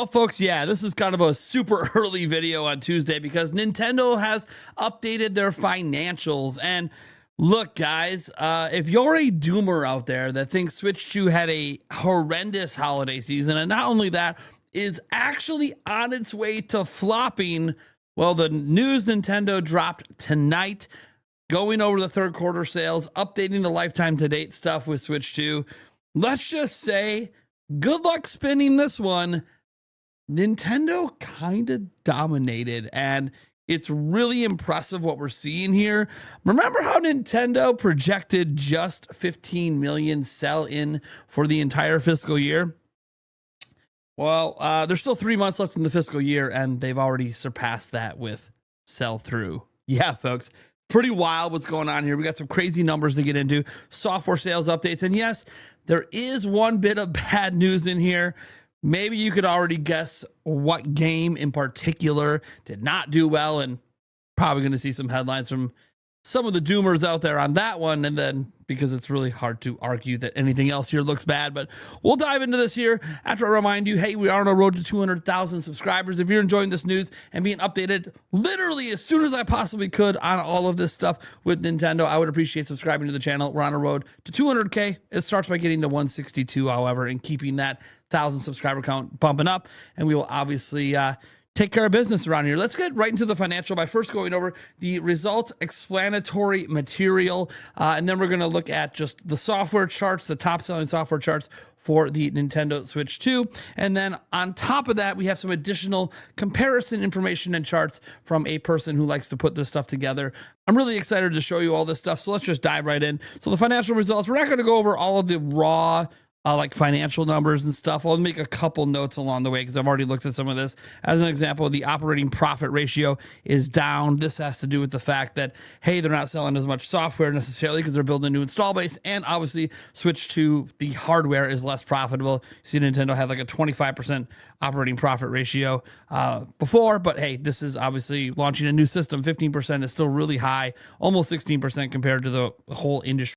Well, folks, yeah, this is kind of a super early video on Tuesday because Nintendo has updated their financials. And look, guys, if you're a doomer out there that thinks Switch 2 had a horrendous holiday season, and not only that, is actually on its way to flopping, well, the news Nintendo dropped tonight, going over the third quarter sales, updating the lifetime to date stuff with Switch 2. Let's just say, good luck spinning this one. Nintendo kind of dominated, and it's really impressive what we're seeing here. Remember how Nintendo projected just 15 million sell-in for the entire fiscal year? Well, there's still 3 months left in the fiscal year, and they've already surpassed that with sell-through. Yeah, folks, pretty wild what's going on here. We got some crazy numbers to get into, software sales updates, and yes, there is one bit of bad news in here. Maybe you could already guess what game in particular did not do well, and probably going to see some headlines from some of the doomers out there on that one. And then because it's really hard to argue that anything else here looks bad, but we'll dive into this here after I remind you, hey, we are on a road to 200,000 subscribers. If you're enjoying this news and being updated literally as soon as I possibly could on all of this stuff with Nintendo, I would appreciate subscribing to the channel. We're on a road to 200K. It starts by getting to 162, however, and keeping that 1,000 subscriber count bumping up, and we will obviously take care of business around here. Let's get right into the financial by first going over the results explanatory material, and then we're going to look at just the software charts, the top selling software charts for the Nintendo Switch 2. And then on top of that, we have some additional comparison information and charts from a person who likes to put this stuff together. I'm really excited to show you all this stuff, so let's just dive right in. So the financial results, we're not going to go over all of the raw like financial numbers and stuff. I'll make a couple notes along the way because I've already looked at some of this. As an example, the operating profit ratio is down. This has to do with the fact that, hey, they're not selling as much software necessarily because they're building a new install base. And obviously, Switch 2, the hardware is less profitable. You see, Nintendo had like a 25% operating profit ratio before, but hey, this is obviously launching a new system. 15% is still really high, almost 16% compared to the whole industry